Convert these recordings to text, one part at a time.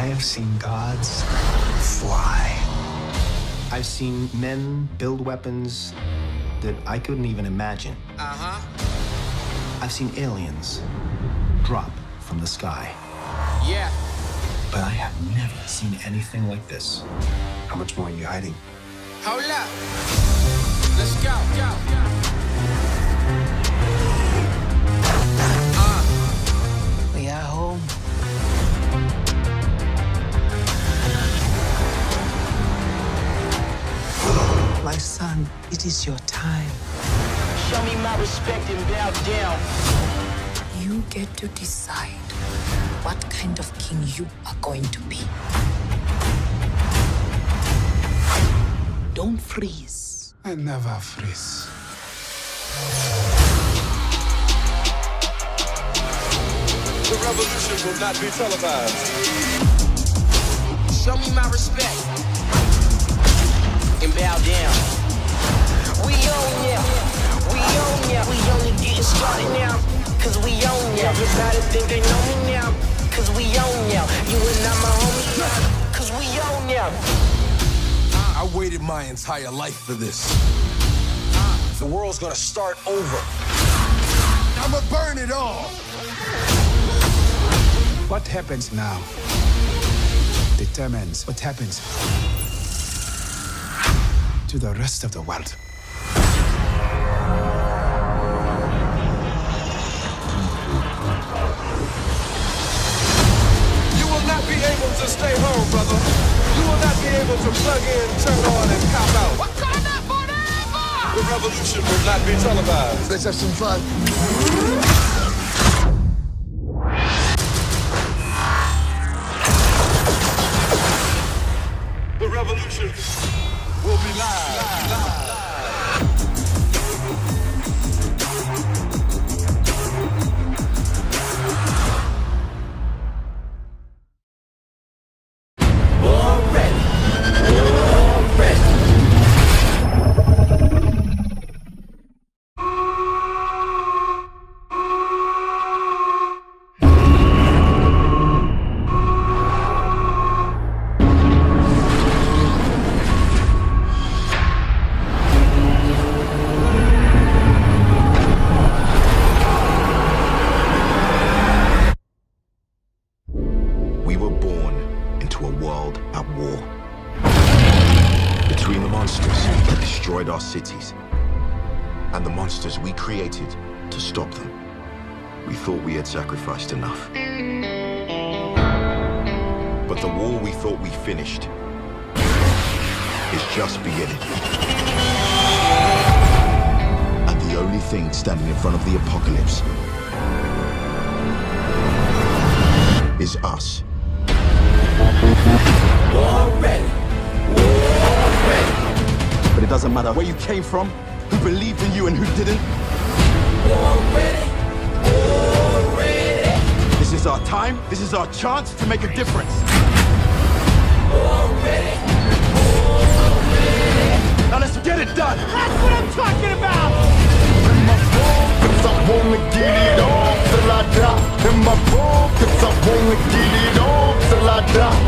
I have seen gods fly. I've seen men build weapons that I couldn't even imagine. I've seen aliens drop from the sky. Yeah. But I have never seen anything like this. How much more are you hiding? Hold up. Let's go. We are home. My son, it is your time. Show me my respect and bow down. You get to decide what kind of king you are going to be. Don't freeze. I never freeze. The revolution will not be televised. Show me my respect and bow down. We own ya. We own ya. We only getting started now. Cause we own ya. Everybody think they know me now. Cause we own ya. You and I, my homie, yeah. Cause we own ya. I waited my entire life for this. The world's gonna start over. I'ma burn it all. What happens now determines what happens to the rest of the world. You will not be able to stay home, brother. You will not be able to plug in, turn on, and cop out. Wakanda forever! The revolution will not be televised. Let's have some fun. The revolution will be live. We were born into a world at war. Between the monsters that destroyed our cities and the monsters we created to stop them. We thought we had sacrificed enough. But the war we thought we finished is just beginning. And the only thing standing in front of the apocalypse is us. But it doesn't matter where you came from, who believed in you and who didn't. This is our time, this is our chance to make a difference. Now let's get it done. That's what I'm talking about. In my focus, I wanna get it on till I die. In my focus, I wanna get it on till I die.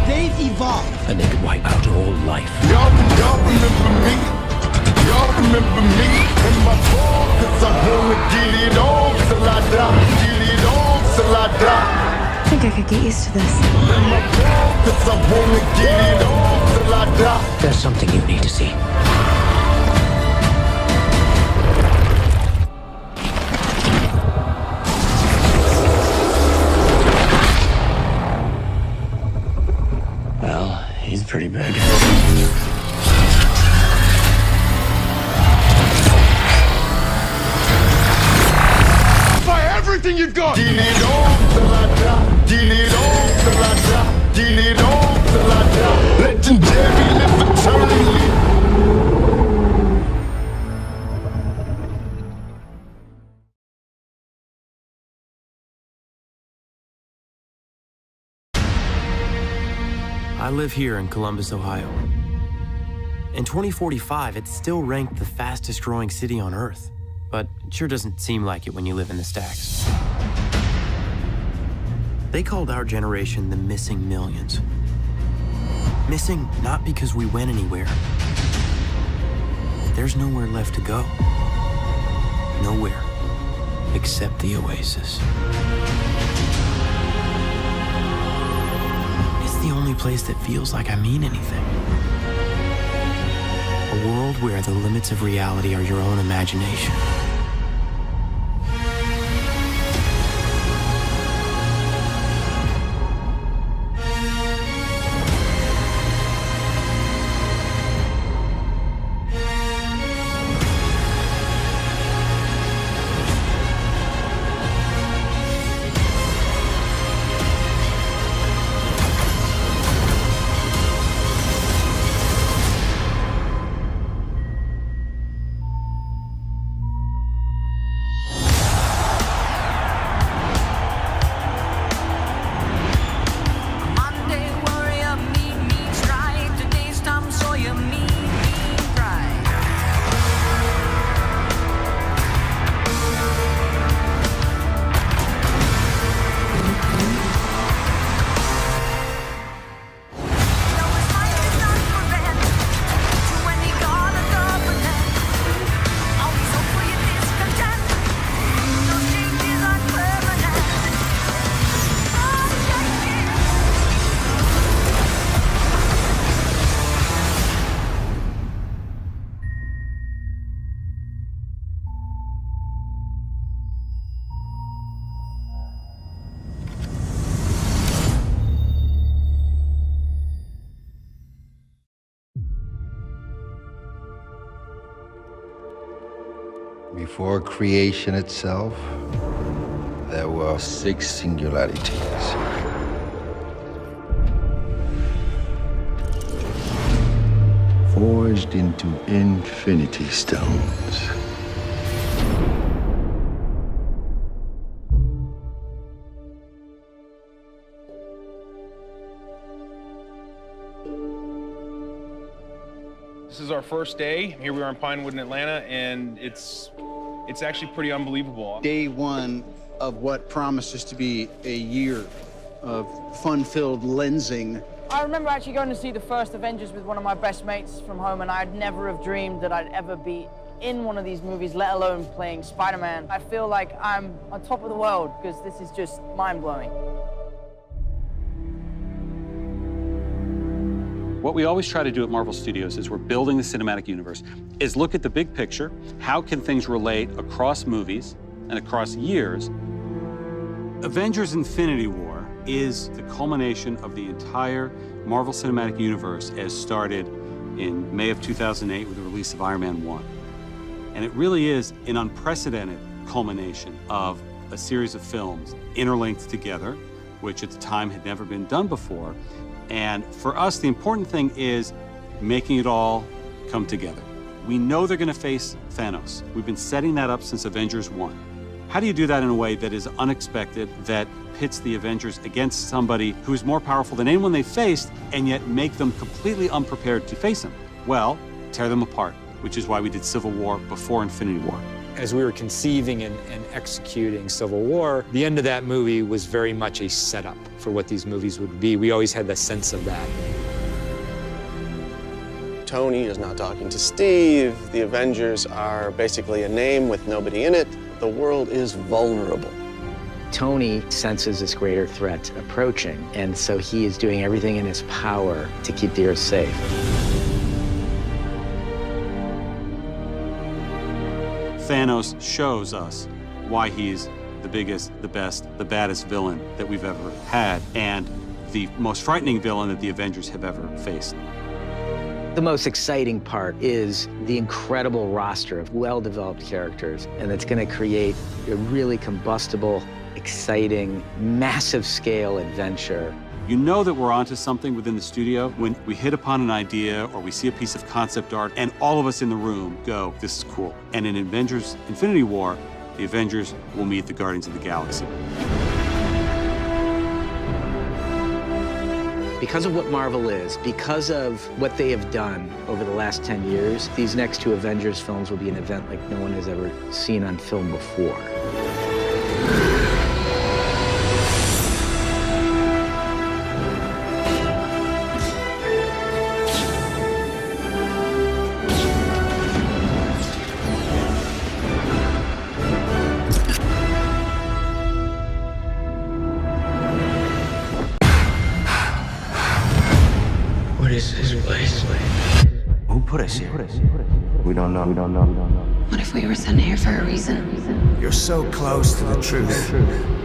They've evolved. And they could wipe out all life. Y'all remember me? Y'all remember me? In my focus, I wanna get it on till I die. Get it on till I die. I think I could get used to this. In my focus, I wanna get it on till I die. There's something you need to see. Well, he's pretty big. Fire everything you've got! Get it on till I die. Get it on till I die. Get it on till I die. Legendary, live eternally. I live here in Columbus, Ohio. In 2045, it's still ranked the fastest growing city on Earth, but it sure doesn't seem like it when you live in the stacks. They called our generation the missing millions. Missing not because we went anywhere. There's nowhere left to go. Nowhere except the oasis. It's the only place that feels like I mean anything. A world where the limits of reality are your own imagination. Before creation itself, there were 6 singularities. Forged into infinity stones. This is our first day. Here we are in Pinewood in Atlanta, and it's actually pretty unbelievable. Day one of what promises to be a year of fun-filled lensing. I remember actually going to see the first Avengers with one of my best mates from home, and I'd never have dreamed that I'd ever be in one of these movies, let alone playing Spider-Man. I feel like I'm on top of the world because this is just mind-blowing. What we always try to do at Marvel Studios is we're building the cinematic universe, is look at the big picture. How can things relate across movies and across years? Avengers Infinity War is the culmination of the entire Marvel Cinematic Universe as started in May of 2008 with the release of Iron Man 1. And it really is an unprecedented culmination of a series of films interlinked together, which at the time had never been done before. And for us, the important thing is making it all come together. We know they're going to face Thanos. We've been setting that up since Avengers 1. How do you do that in a way that is unexpected, that pits the Avengers against somebody who's more powerful than anyone they've faced, and yet make them completely unprepared to face him? Well, tear them apart, which is why we did Civil War before Infinity War. As we were conceiving and executing Civil War, the end of that movie was very much a setup for what these movies would be. We always had the sense of that. Tony is not talking to Steve. The Avengers are basically a name with nobody in it. The world is vulnerable. Tony senses this greater threat approaching, and so he is doing everything in his power to keep the Earth safe. Thanos shows us why he's the biggest, the best, the baddest villain that we've ever had, and the most frightening villain that the Avengers have ever faced. The most exciting part is the incredible roster of well-developed characters, and it's going to create a really combustible, exciting, massive-scale adventure. You know that we're onto something within the studio when we hit upon an idea or we see a piece of concept art and all of us in the room go, this is cool. And in Avengers Infinity War, the Avengers will meet the Guardians of the Galaxy. Because of what Marvel is, because of what they have done over the last 10 years, these next 2 Avengers films will be an event like no one has ever seen on film before. put us here? We don't know. What if we were sent here for a reason? You're so close to the truth.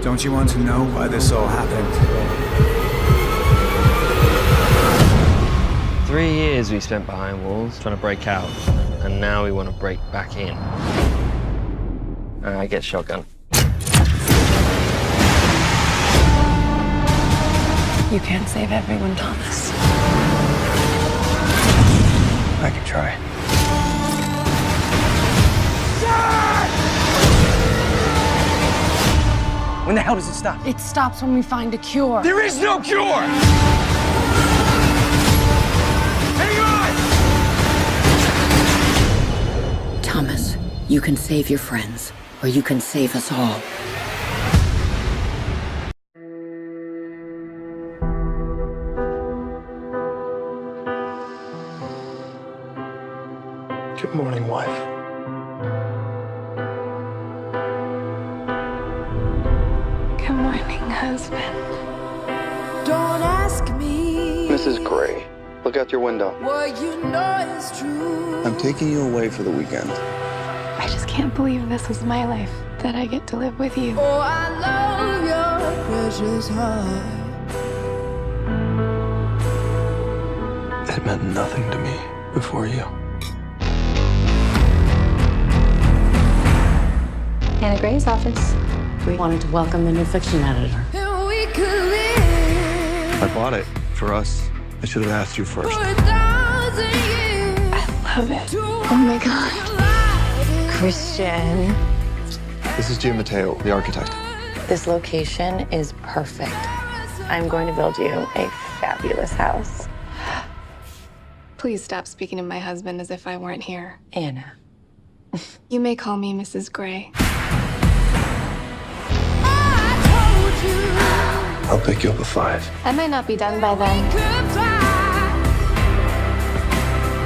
Don't you want to know why this all happened? 3 years we spent behind walls trying to break out, and now we want to break back in. I get shotgun. You can't save everyone, Thomas. I can try. When the hell does it stop? It stops when we find a cure. There is no cure! Hang on! Thomas, you can save your friends, or you can save us all. Good morning, wife. Good morning, husband. Don't ask me Mrs. Gray, look out your window. what you know is true. I'm taking you away for the weekend. I just can't believe this is my life, that I get to live with you. Oh, I love your precious heart. It meant nothing to me before you. Anna Gray's office. We wanted to welcome the new fiction editor. And we could live I bought it for us. I should have asked you first. for 1,000 years. I love it. Oh my God. Christian. This is Jim Mateo, the architect. This location is perfect. I'm going to build you a fabulous house. Please stop speaking to my husband as if I weren't here. Anna. You may call me Mrs. Gray. I'll pick you up at 5. I might not be done by then.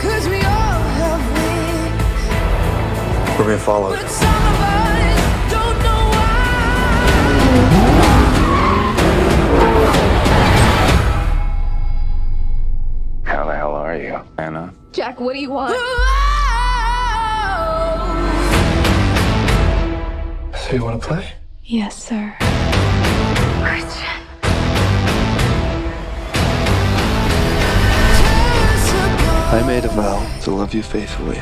Cause we all have wings, We're being followed. but some of us don't know How the hell are you, Anna? Jack, what do you want? So you want to play? Yes, sir. Christian. I made a vow to love you faithfully,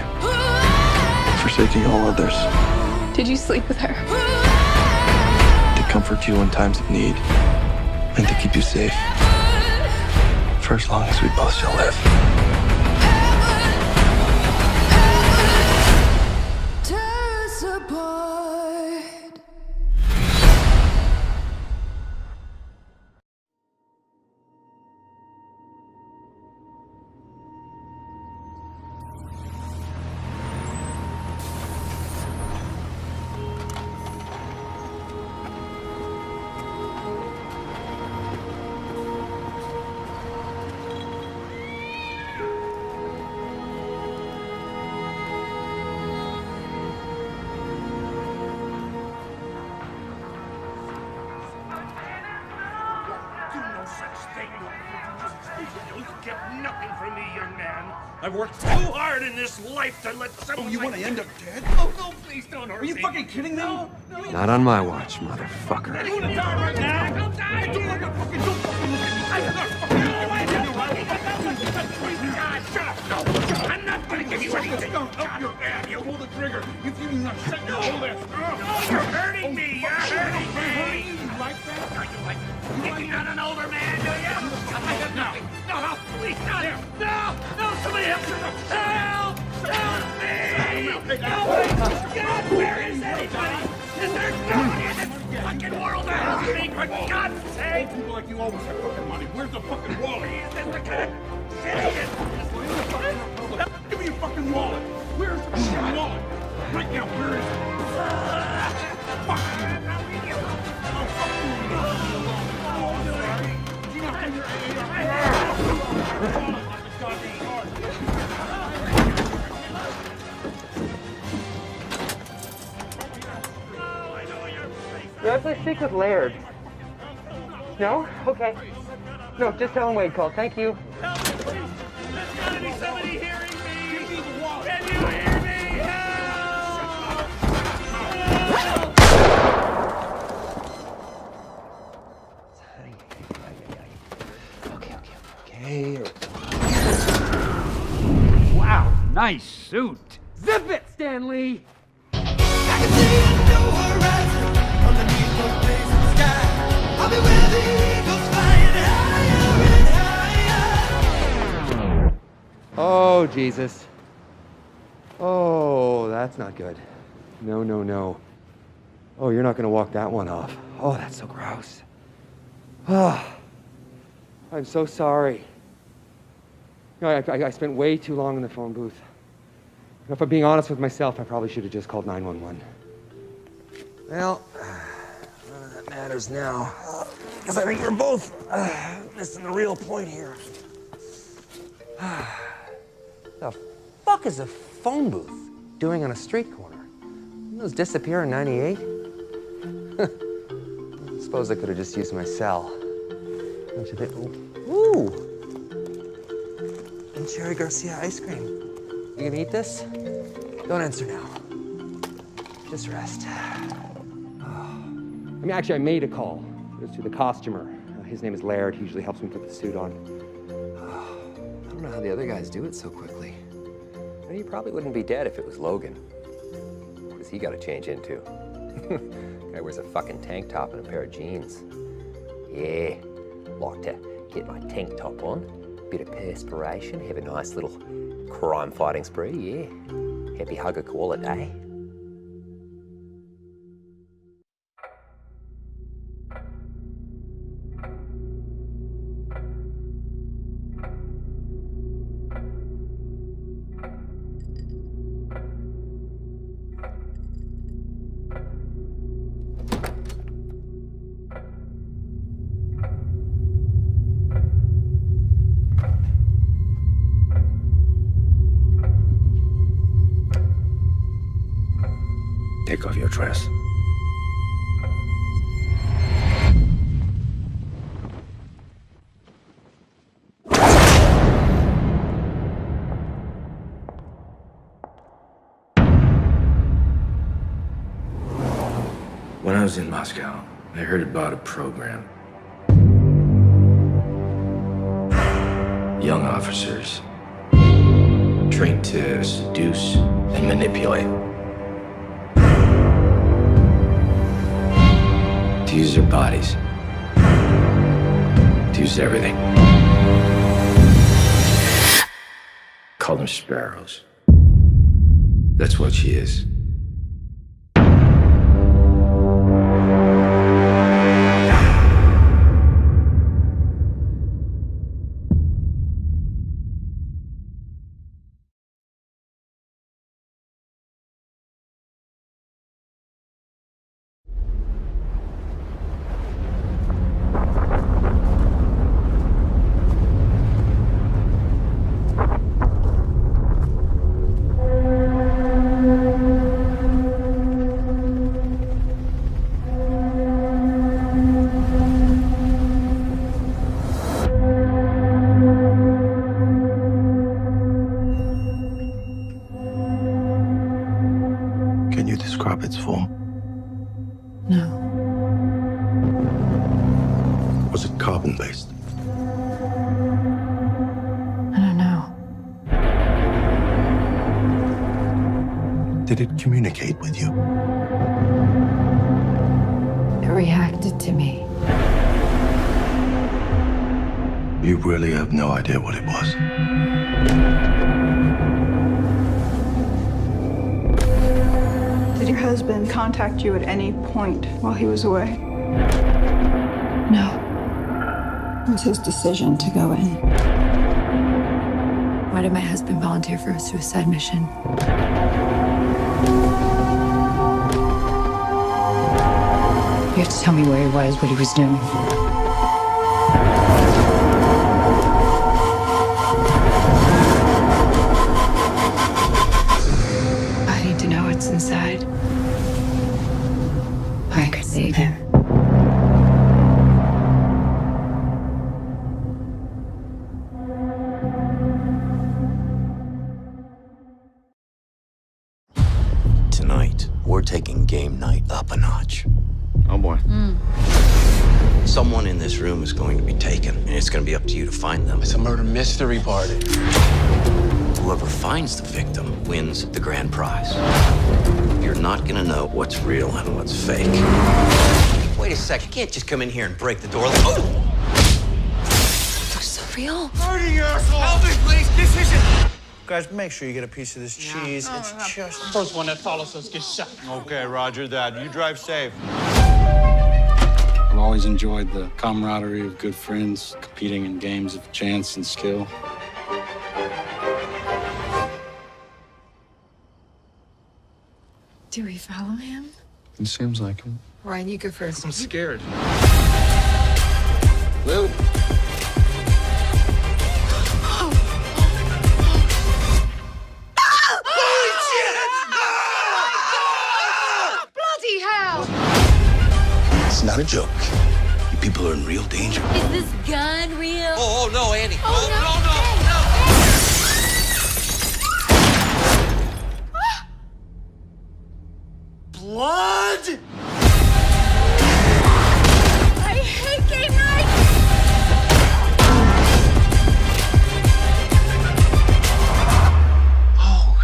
forsaking all others, Did you sleep with her? to comfort you in times of need, and to keep you safe for as long as we both shall live. tear us apart. I've worked too hard in this life to let someone. Oh, you want to end up dead? Oh, no, please don't hurt me. Are you fucking kidding me? No. Not on my watch, motherfucker. I'm gonna die right now. Don't die. Don't look at fucking. Don't fucking look at me. I'm not fucking. God, shut up. No, I'm not gonna give you anything. Don't up your ass. You pull the trigger. If you do not shut your hold this. You're hurting me. You're hurting me. You like that? No, you like picking on an older man, do you? No, please, not him. No, somebody help! Help! Help me! God, where is anybody? Is there nobody in this fucking world to help me, for God's sake? People like you always have fucking money. Where's the fucking wallet? Is this the kind of shit he is? Give me your fucking wallet. Where's the fucking wallet? Right now, where is it? Fuck you. Did I please speak with Laird? No? Okay. No, just tell him Wade called. Thank you. There's gotta be somebody hearing me! Nice suit. Zip it, Stanley! Oh, Jesus. Oh, that's not good. No, no, no. Oh, you're not gonna walk that one off. Oh, that's so gross. Ah, I'm so sorry. You know, I spent way too long in the phone booth. If I'm being honest with myself, I probably should have just called 911. Well, none of that matters now. Because I think we're both missing the real point here. The fuck is a phone booth doing on a street corner? Didn't those disappear in '98? Suppose I could have just used my cell. Don't you think? Ooh! And Cherry Garcia ice cream. You gonna eat this? Don't answer now. Just rest. I mean, actually, I made a call. It was to the costumer. His name is Laird. He usually helps me put the suit on. I don't know how the other guys do it so quickly. And he probably wouldn't be dead if it was Logan. Because he got to change into. Guy wears a fucking tank top and a pair of jeans. Yeah, like to get my tank top on, bit of perspiration, have a nice little crime-fighting spree, yeah. Happy hugger call it, eh? Take off your dress. When I was in Moscow, I heard about a program. Young officers trained to seduce and manipulate. To use their bodies. To use everything. Call them sparrows. That's what she is. Can you describe its form? No. Was it carbon-based? I don't know. Did it communicate with you? It reacted to me. You really have no idea what it was. Did your husband contact you at any point while he was away? No. It was his decision to go in. Why did my husband volunteer for a suicide mission? You have to tell me where he was, what he was doing. I need to know what's inside. I could save him. Tonight, we're taking game night up a notch. Oh boy. Someone in this room is going to be taken, and it's going to be up to you to find them. It's a murder mystery party. Whoever finds the victim wins the grand prize. You're not gonna know what's real and what's fake. Wait a sec, you can't just come in here and break the door. Oh! Looks so real. Murder, you asshole! Help me, please! This isn't... Guys, make sure you get a piece of this cheese. It's just... First one that follows us gets shot. Okay, roger that. You drive safe. I've always enjoyed the camaraderie of good friends competing in games of chance and skill. Do we follow him? It seems like him. Ryan, you go first. I'm scared. Lou. Bloody hell! It's not a joke. You people are in real danger. Is this gun real? Oh, no, Annie. Oh, Blood! I hate game night! Oh,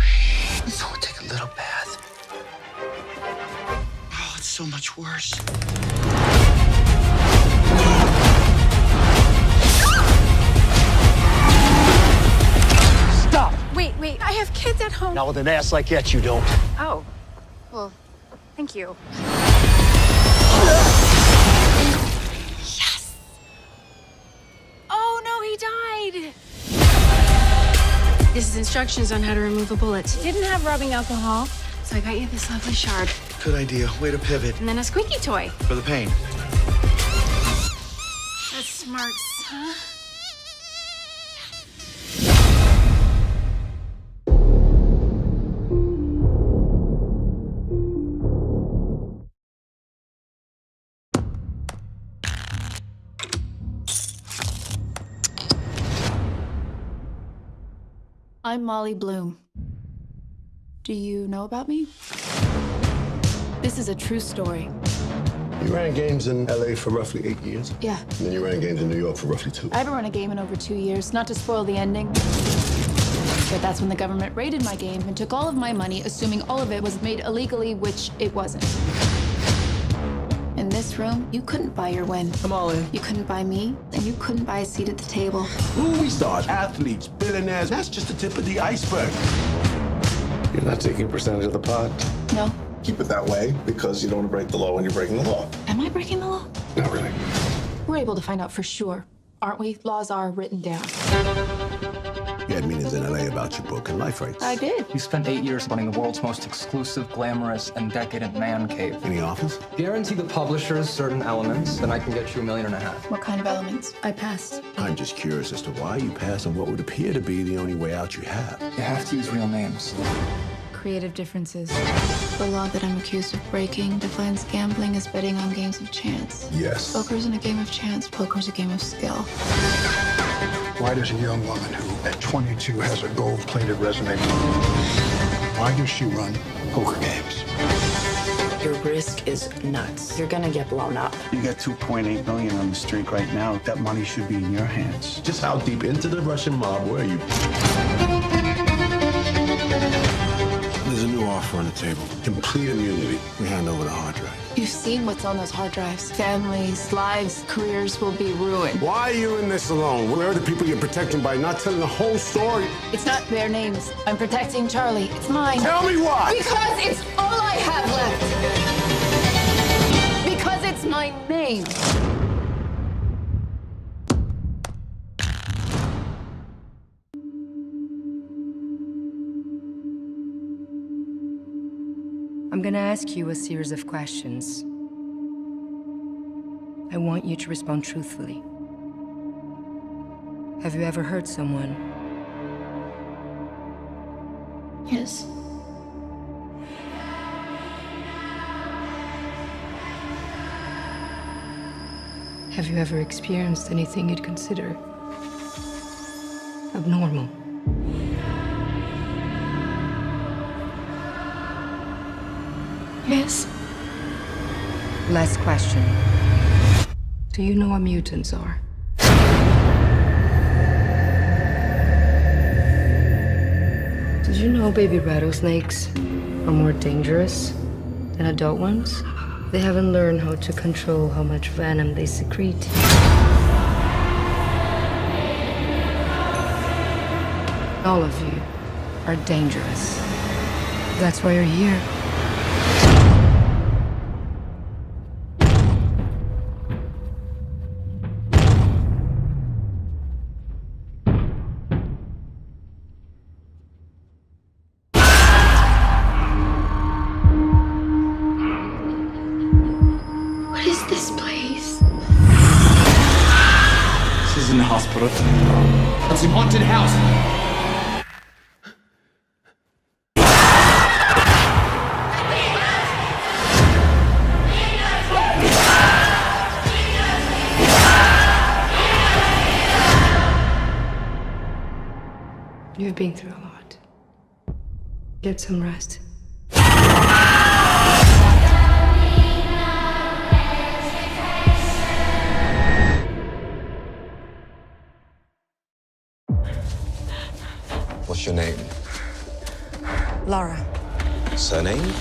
so we'll take a little bath. Oh, it's so much worse. Stop! Wait, I have kids at home. Not with an ass like that, you don't. Oh, well, thank you. Yes! Oh, no, he died. This is instructions on how to remove a bullet. You didn't have rubbing alcohol, so I got you this lovely shard. Good idea. Way to pivot. And then a squeaky toy. For the pain. That's smart, huh? I'm Molly Bloom. Do you know about me? This is a true story. You ran games in LA for roughly 8 years? Yeah. And then you ran games in New York for roughly 2. I haven't run a game in over 2 years, not to spoil the ending. But that's when the government raided my game and took all of my money, assuming all of it was made illegally, which it wasn't. In this room, you couldn't buy your win. Come on in. You couldn't buy me, and you couldn't buy a seat at the table. Movie stars, athletes, billionaires, that's just the tip of the iceberg. You're not taking a percentage of the pot? No. Keep it that way because you don't want to break the law when you're breaking the law. Am I breaking the law? Not really. We're able to find out for sure, aren't we? Laws are written down. You had meetings in LA about your broken life rights. I did. You spent 8 years running the world's most exclusive, glamorous, and decadent man cave. Any offers? Guarantee the publishers certain elements, then I can get you $1.5 million. What kind of elements? I passed. I'm just curious as to why you passed on what would appear to be the only way out you have. You have to use real names. Creative differences. The law that I'm accused of breaking defines gambling as betting on games of chance. Yes. Poker isn't a game of chance. Poker's a game of skill. Why does a young woman who, at 22, has a gold-plated resume, why does she run poker games? Your risk is nuts. You're gonna get blown up. You got $2.8 million on the street right now. That money should be in your hands. Just how deep into the Russian mob were you? There's a new offer on the table. Complete immunity. We hand over the hard drive. You've seen what's on those hard drives. Families, lives, careers will be ruined. Why are you in this alone? Where are the people you're protecting by not telling the whole story? It's not their names. I'm protecting Charlie. It's mine. Tell me why! Because it's all I have left. Because it's my name. I'm gonna ask you a series of questions. I want you to respond truthfully. Have you ever hurt someone? Yes. Have you ever experienced anything you'd consider abnormal? Yes. Last question. Do you know what mutants are? Did you know baby rattlesnakes are more dangerous than adult ones? They haven't learned how to control how much venom they secrete. All of you are dangerous. That's why you're here. What is this place? This isn't a hospital. It's a haunted house. You've been through a lot. Get some rest. What's your name? Laura Surname?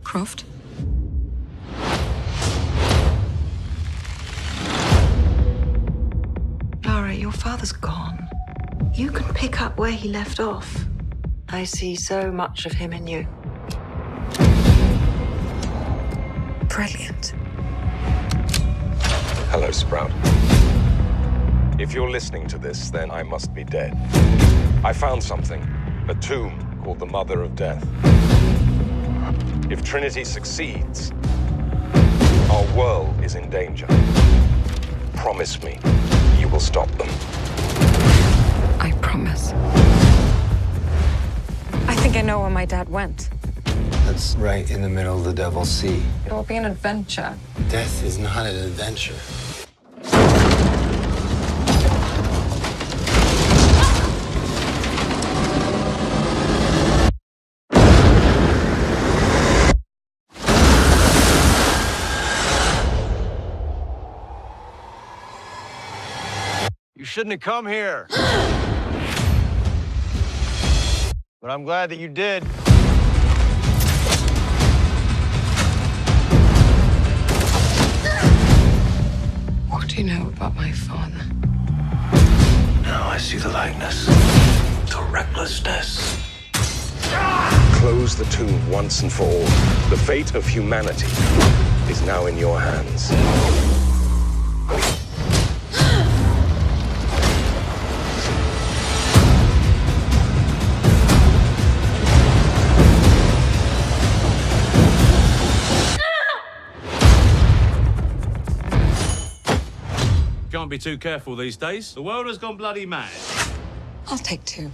Croft. Laura, your father's gone. You can pick up where he left off. I see so much of him in you. Brilliant. Hello, Sprout. If you're listening to this, then I must be dead. I found something, a tomb called the Mother of Death. If Trinity succeeds, our world is in danger. Promise me you will stop them. I promise. I think I know where my dad went. That's right in the middle of the Devil's Sea. It will be an adventure. Death is not an adventure. You shouldn't have come here. But I'm glad that you did. What do you know about my father? Now I see the likeness, the recklessness. Close the tomb once and for all. The fate of humanity is now in your hands. Can't be too careful these days. The world has gone bloody mad. I'll take two.